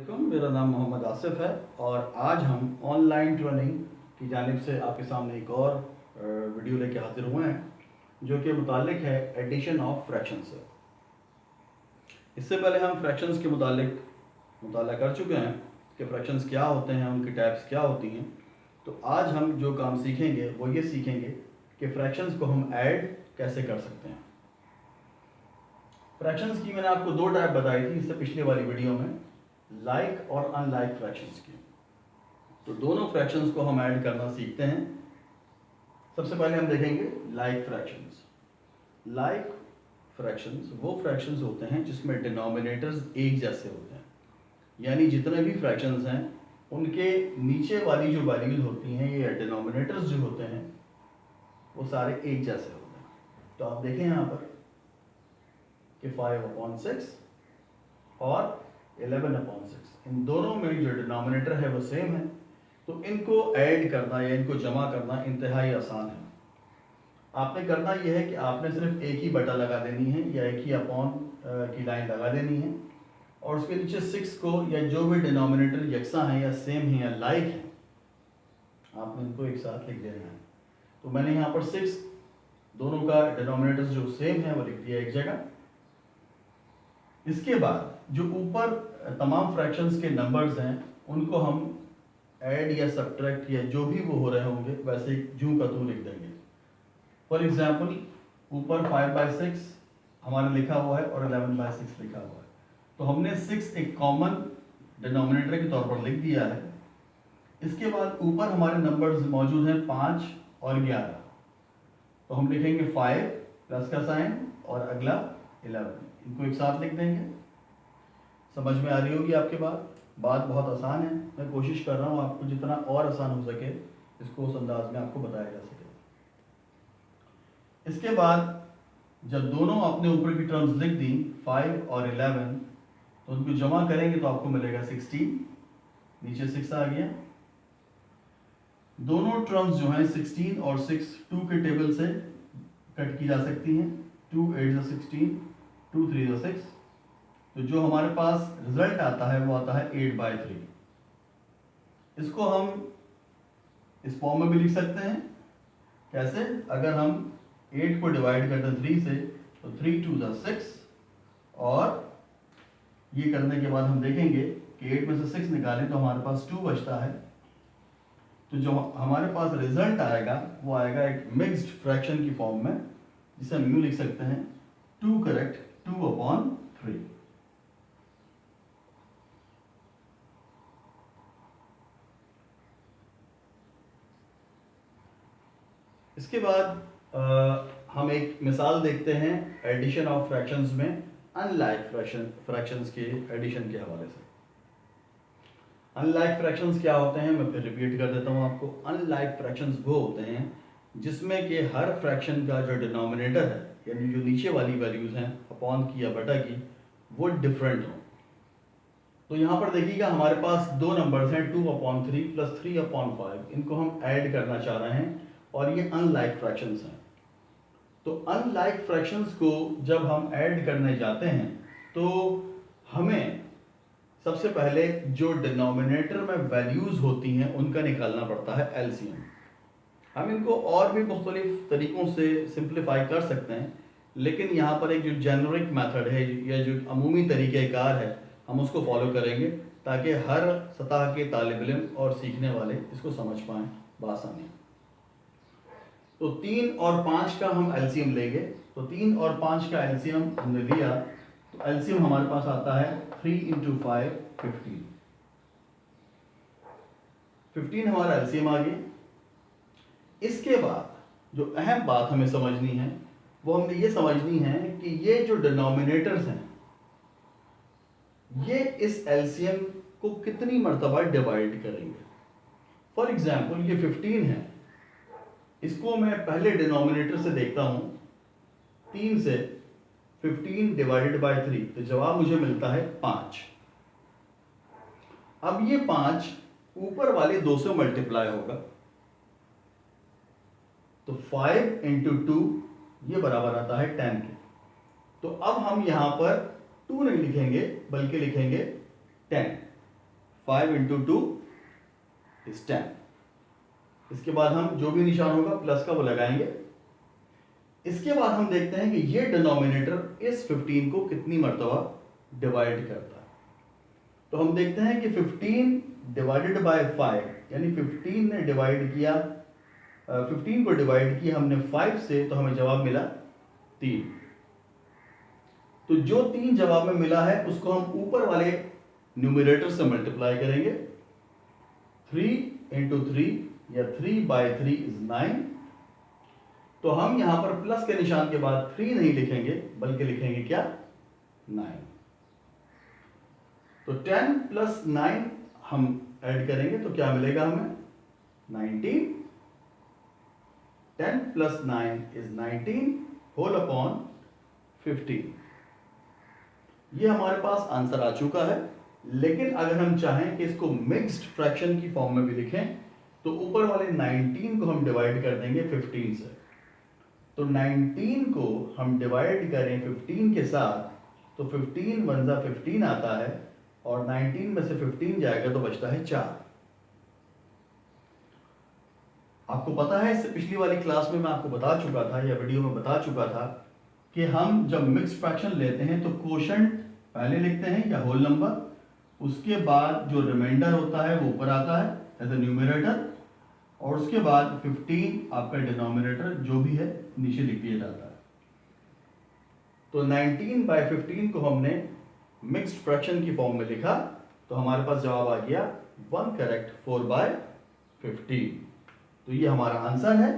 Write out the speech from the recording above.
वालेकुम, मेरा नाम मोहम्मद आसिफ है और आज हम ऑनलाइन ट्रेनिंग की जानिब से आपके सामने एक और वीडियो लेके हाजिर हुए हैं जो कि मुतालिक है एडिशन ऑफ फ्रैक्शन से। इससे पहले हम फ्रैक्शंस के मुतालिक मुताला कर चुके हैं कि फ्रैक्शंस क्या होते हैं, उनकी टाइप्स क्या होती हैं। तो आज हम जो काम सीखेंगे वो ये सीखेंगे कि फ्रैक्शंस को हम ऐड कैसे कर सकते हैं। फ्रैक्शंस की मैंने आपको दो टाइप बताई थी इससे पिछले वाली वीडियो में, लाइक और अनलाइक फ्रैक्शंस की। तो दोनों फ्रैक्शंस को हम ऐड करना सीखते हैं। सबसे पहले हम देखेंगे लाइक फ्रैक्शंस। लाइक फ्रैक्शंस वो फ्रैक्शंस होते हैं जिसमें डिनोमिनेटर्स एक जैसे होते हैं, यानी जितने भी फ्रैक्शंस हैं उनके नीचे वाली जो वैल्यूज होती हैं या डिनोमिनेटर्स जो होते हैं वो सारे एक जैसे होते हैं। तो आप देखें यहाँ पर कि 5/6 और 11/6, इन दोनों में जो डिनोमिनेटर है वो सेम है। तो इनको ऐड करना या इनको जमा करना इंतहाई आसान है। आपने करना यह है कि आपने सिर्फ एक ही बटा लगा देनी है या एक ही अपॉन की लाइन लगा देनी है और उसके नीचे 6 को या जो भी डिनोमिनेटर यकसा है या सेम है या लाइक है आपने इनको एक साथ लिख देना है। तो मैंने यहाँ पर 6 दोनों का डिनोमिनेटर्स जो सेम है वो लिख दिया एक जगह। इसके बाद जो ऊपर तमाम फ्रैक्शंस के नंबर्स हैं उनको हम ऐड या सब्ट्रैक्ट या जो भी वो हो रहे होंगे वैसे जूं का तू लिख देंगे। फॉर एग्जांपल ऊपर 5/6 हमारा लिखा हुआ है और 11/6 लिखा हुआ है, तो हमने 6 एक कॉमन डिनोमिनेटर के तौर पर लिख दिया है। इसके बाद ऊपर हमारे नंबर्स मौजूद हैं 5 और 11, तो हम लिखेंगे 5 प्लस का साइन और अगला 11, इनको एक साथ लिख देंगे। समझ में आ रही होगी आपके बात बहुत आसान है। मैं कोशिश कर रहा हूँ आपको जितना और आसान हो सके इसको उस अंदाज में आपको बताया जा सके। इसके बाद जब दोनों अपने ऊपर की टर्म्स लिख दी 5 और 11, तो उनको जमा करेंगे तो आपको मिलेगा 16, नीचे 6 आ गया। दोनों टर्म्स जो हैं 16 और 6 2 के टेबल से कट की जा सकती हैं। 2 8 = 16, 2 3 = 6, तो जो हमारे पास रिजल्ट आता है वो आता है 8/3। इसको हम इस फॉर्म में भी लिख सकते हैं। कैसे? अगर हम 8 को डिवाइड करते हैं 3 से तो 3 2 = 6, और ये करने के बाद हम देखेंगे कि 8 में से 6 निकालें तो हमारे पास 2 बचता है। तो जो हमारे पास रिजल्ट आएगा वो आएगा एक मिक्स्ड फ्रैक्शन की फॉर्म में, जिसे हम यूँ लिख सकते हैं 2 करेक्ट 2/3। इसके बाद हम एक मिसाल देखते हैं एडिशन ऑफ फ्रैक्शंस में अनलाइक फ्रैक्शंस के एडिशन के हवाले से। अनलाइक फ्रैक्शंस क्या होते हैं मैं फिर रिपीट कर देता हूँ आपको। अनलाइक फ्रैक्शंस वो होते हैं जिसमें कि हर फ्रैक्शन का जो डिनोमिनेटर है यानी जो नीचे वाली वैल्यूज़ हैं अपॉन की या बटा की, वो डिफरेंट हो। तो यहाँ पर देखिएगा हमारे पास दो नंबर्स हैं 2/3 प्लस 3/5, इनको हम ऐड करना चाह रहे हैं और ये अनलाइक फ्रैक्शंस हैं। तो अनलाइक फ्रैक्शंस को जब हम ऐड करने जाते हैं तो हमें सबसे पहले जो डिनोमिनेटर में वैल्यूज़ होती हैं उनका निकालना पड़ता है एलसीएम। हम इनको और भी मुख्तलिफ तरीक़ों से सिंप्लीफाई कर सकते हैं, लेकिन यहाँ पर एक जो जेनरिक मेथड है या जो अमूमी तरीक़ेकार है हम उसको फॉलो करेंगे ताकि हर सतह के तालिब इल्म और सीखने वाले इसको समझ पाएँ बआसानी। तो 3 और 5 का हम एलसीएम लेंगे। तो 3 और 5 का एलसीएम हमने लिया तो एलसीएम हमारे पास आता है 3 × 5 15। 15 हमारा एलसीएम आ गया। इसके बाद जो अहम बात हमें समझनी है वो हमने ये समझनी है कि ये जो डिनोमिनेटर्स हैं ये इस एलसीएम को कितनी मरतबा डिवाइड करेंगे। फॉर एग्जाम्पल ये 15 है, इसको मैं पहले डिनोमिनेटर से देखता हूं 3 से 15 डिवाइडेड बाय 3, तो जवाब मुझे मिलता है 5। अब ये 5 ऊपर वाले 2 से मल्टीप्लाई होगा, तो 5 × 2 ये बराबर आता है 10 के। तो अब हम यहां पर 2 नहीं लिखेंगे बल्कि लिखेंगे 10। 5 इंटू 2 इज 10। इसके बाद हम जो भी निशान होगा प्लस का वो लगाएंगे। इसके बाद हम देखते हैं कि ये डिनोमिनेटर इस 15 को कितनी मरतबा डिवाइड करता है। तो हम देखते हैं कि 15 डिवाइडेड बाय 5 यानी 15 ने डिवाइड किया 15 को डिवाइड किया हमने 5 से, तो हमें जवाब मिला 3। तो जो 3 जवाब में मिला है उसको हम ऊपर वाले न्यूमरेटर से मल्टीप्लाई करेंगे। 3 इंटू 3 या 3 बाय 3 इज 9। तो हम यहां पर प्लस के निशान के बाद 3 नहीं लिखेंगे बल्कि लिखेंगे क्या, 9। तो 10 प्लस 9 हम ऐड करेंगे तो क्या मिलेगा हमें, 19। 10 प्लस 9 इज 19 होल अपॉन 15। ये हमारे पास आंसर आ चुका है। लेकिन अगर हम चाहें कि इसको मिक्स्ड फ्रैक्शन की फॉर्म में भी लिखें तो ऊपर वाले 19 को हम डिवाइड कर देंगे 15 से। तो 19 को हम डिवाइड करें 15 के साथ तो 15 1 जा 15 आता है और 19 में से 15 जाएगा तो बचता है 4। आपको पता है इससे पिछली वाली क्लास में मैं आपको बता चुका था या वीडियो में बता चुका था कि हम जब मिक्स्ड फ्रैक्शन लेते हैं तो कोशेंट पहले लिखते हैं या होल नंबर, उसके बाद जो रिमाइंडर होता है वो ऊपर आता है एज ए न्यूमरेटर और उसके बाद 15 आपका डिनोमिनेटर जो भी है नीचे लिख दिया जाता है। तो 19 बाय 15 को हमने मिक्स्ड फ्रैक्शन की फॉर्म में लिखा तो हमारे पास जवाब आ गया 1 करेक्ट 4 बाय 15। तो ये हमारा आंसर है।